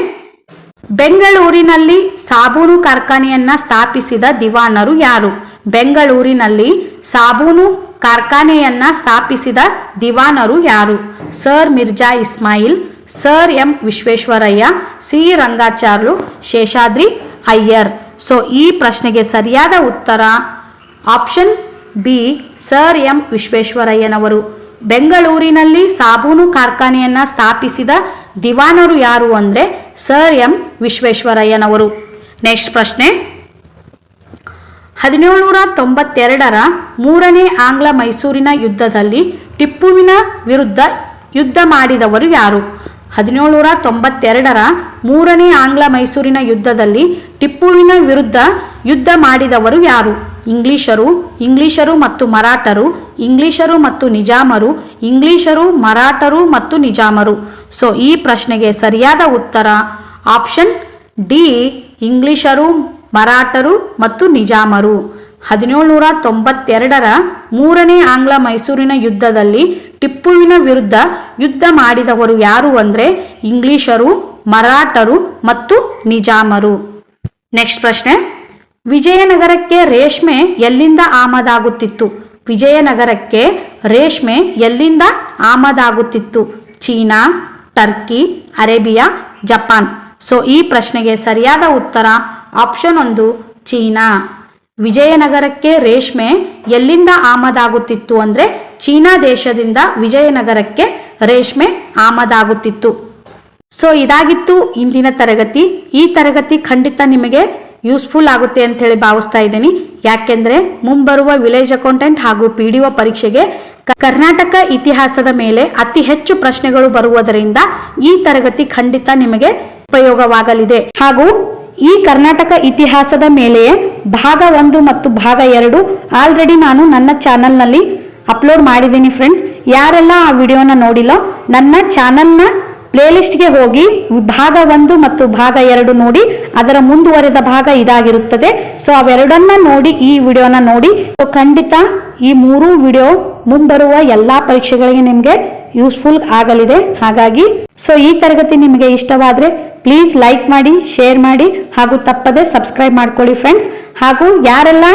ಬೆಂಗಳೂರಿನಲ್ಲಿ ಸಾಬೂನು ಕಾರ್ಖಾನೆಯನ್ನ ಸ್ಥಾಪಿಸಿದ ದಿವಾನರು ಯಾರು? ಬೆಂಗಳೂರಿನಲ್ಲಿ ಸಾಬೂನು ಕಾರ್ಖಾನೆಯನ್ನ ಸ್ಥಾಪಿಸಿದ ದಿವಾನರು ಯಾರು? Sir Mirza Ismail, sir M Visvesvaraya, C Rangacharlu, Seshadri Iyer. So ಈ ಪ್ರಶ್ನೆಗೆ ಸರಿಯಾದ ಉತ್ತರ ಆಪ್ಷನ್ ಬಿ ಸರ್ ಎಂ ವಿಶ್ವೇಶ್ವರಯ್ಯನವರು. ಬೆಂಗಳೂರಿನಲ್ಲಿ ಸಾಬೂನು ಕಾರ್ಖಾನೆಯನ್ನ ಸ್ಥಾಪಿಸಿದ ದಿವಾನರು ಯಾರು ಅಂದರೆ ಸರ್ ಎಂ ವಿಶ್ವೇಶ್ವರಯ್ಯನವರು. ನೆಕ್ಸ್ಟ್ ಪ್ರಶ್ನೆ, 1792ರ ಮೂರನೇ ಆಂಗ್ಲ ಮೈಸೂರಿನ ಯುದ್ಧದಲ್ಲಿ ಟಿಪ್ಪುವಿನ ವಿರುದ್ಧ ಯುದ್ಧ ಮಾಡಿದವರು ಯಾರು? 1792ರ ಮೂರನೇ ಆಂಗ್ಲ ಮೈಸೂರಿನ ಯುದ್ಧದಲ್ಲಿ ಟಿಪ್ಪುವಿನ ವಿರುದ್ಧ ಯುದ್ಧ ಮಾಡಿದವರು ಯಾರು? ಇಂಗ್ಲಿಷರು ಮತ್ತು ಮರಾಠರು, ಇಂಗ್ಲಿಷರು ಮತ್ತು ನಿಜಾಮರು, ಇಂಗ್ಲಿಷರು, ಮರಾಠರು ಮತ್ತು ನಿಜಾಮರು. ಸೊ ಈ ಪ್ರಶ್ನೆಗೆ ಸರಿಯಾದ ಉತ್ತರ ಆಪ್ಷನ್ ಡಿ ಇಂಗ್ಲಿಷರು, ಮರಾಠರು ಮತ್ತು ನಿಜಾಮರು. 1792ರ ಮೂರನೇ ಆಂಗ್ಲ ಮೈಸೂರಿನ ಯುದ್ಧದಲ್ಲಿ ಟಿಪ್ಪುವಿನ ವಿರುದ್ಧ ಯುದ್ಧ ಮಾಡಿದವರು ಯಾರು ಅಂದರೆ ಇಂಗ್ಲಿಷರು, ಮರಾಠರು ಮತ್ತು ನಿಜಾಮರು. ನೆಕ್ಸ್ಟ್ ಪ್ರಶ್ನೆ, ವಿಜಯನಗರಕ್ಕೆ ರೇಷ್ಮೆ ಎಲ್ಲಿಂದ ಆಮದಾಗುತ್ತಿತ್ತು? ವಿಜಯನಗರಕ್ಕೆ ರೇಷ್ಮೆ ಎಲ್ಲಿಂದ ಆಮದಾಗುತ್ತಿತ್ತು? China, Turkey, Arabia, Japan. So ಈ ಪ್ರಶ್ನೆಗೆ ಸರಿಯಾದ ಉತ್ತರ ಆಪ್ಷನ್ 1 ಚೀನಾ. ವಿಜಯನಗರಕ್ಕೆ ರೇಷ್ಮೆ ಎಲ್ಲಿಂದ ಆಮದಾಗುತ್ತಿತ್ತು ಅಂದರೆ ಚೀನಾ ದೇಶದಿಂದ ವಿಜಯನಗರಕ್ಕೆ ರೇಷ್ಮೆ ಆಮದಾಗುತ್ತಿತ್ತು. ಸೊ ಇದಾಗಿತ್ತು ಇಂದಿನ ತರಗತಿ. ಈ ತರಗತಿ ಖಂಡಿತ ನಿಮಗೆ ಯೂಸ್ಫುಲ್ ಆಗುತ್ತೆ ಅಂತ ಹೇಳಿ ಭಾವಿಸ್ತಾ ಇದ್ದೀನಿ. ಯಾಕೆಂದರೆ ಮುಂಬರುವ ವಿಲೇಜ್ ಅಕೌಂಟೆಂಟ್ ಹಾಗೂ PDO ಪರೀಕ್ಷೆಗೆ ಕರ್ನಾಟಕ ಇತಿಹಾಸದ ಮೇಲೆ ಅತಿ ಹೆಚ್ಚು ಪ್ರಶ್ನೆಗಳು ಬರುವುದರಿಂದ ಈ ತರಗತಿ ಖಂಡಿತ ನಿಮಗೆ ಉಪಯೋಗವಾಗಲಿದೆ. ಹಾಗೂ ಈ ಕರ್ನಾಟಕ ಇತಿಹಾಸದ ಮೇಲೆಯೇ ಭಾಗ 1 ಮತ್ತು ಭಾಗ 2 ಆಲ್ರೆಡಿ ನಾನು ನನ್ನ ಚಾನಲ್ನಲ್ಲಿ ಅಪ್ಲೋಡ್ ಮಾಡಿದ್ದೀನಿ ಫ್ರೆಂಡ್ಸ್. ಯಾರೆಲ್ಲ ಆ ವಿಡಿಯೋನ ನೋಡಿಲ್ಲ, ನನ್ನ ಚಾನಲ್ನ ಪ್ಲೇಲಿಸ್ಟ್ಗೆ ಹೋಗಿ ಭಾಗ 1 ಮತ್ತು ಭಾಗ 2 ನೋಡಿ, ಅದರ ಮುಂದುವರೆದ ಭಾಗ ಇದಾಗಿರುತ್ತದೆ. ಸೊ ಅವೆರಡನ್ನ ನೋಡಿ ಈ ವಿಡಿಯೋನ ನೋಡಿ. ಸೊ ಖಂಡಿತ ಈ 3 ವಿಡಿಯೋ ಮುಂಬರುವ ಎಲ್ಲ ಪರೀಕ್ಷೆಗಳಿಗೆ ನಿಮಗೆ ಯೂಸ್ಫುಲ್ ಆಗಲಿದೆ. ಹಾಗಾಗಿ ಸೊ ಈ ತರಗತಿ ನಿಮಗೆ ಇಷ್ಟವಾದರೆ ಪ್ಲೀಸ್ ಲೈಕ್ ಮಾಡಿ, ಶೇರ್ ಮಾಡಿ ಹಾಗೂ ತಪ್ಪದೆ ಸಬ್ಸ್ಕ್ರೈಬ್ ಮಾಡ್ಕೊಳ್ಳಿ ಫ್ರೆಂಡ್ಸ್. ಹಾಗೂ ಯಾರೆಲ್ಲ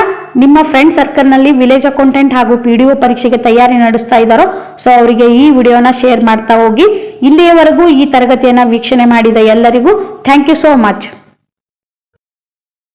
ನಿಮ್ಮ ಫ್ರೆಂಡ್ ಸರ್ಕಲ್ನಲ್ಲಿ ವಿಲೇಜ್ ಅಕೌಂಟೆಂಟ್ ಹಾಗೂ PDO ಪರೀಕ್ಷೆಗೆ ತಯಾರಿ ನಡೆಸ್ತಾ ಇದ್ದಾರೋ ಸೊ ಅವರಿಗೆ ಈ ವಿಡಿಯೋನ ಶೇರ್ ಮಾಡ್ತಾ ಹೋಗಿ. ಇಲ್ಲಿಯವರೆಗೂ ಈ ತರಗತಿಯನ್ನು ವೀಕ್ಷಣೆ ಮಾಡಿದ ಎಲ್ಲರಿಗೂ ಥ್ಯಾಂಕ್ ಯು ಸೋ ಮಚ್.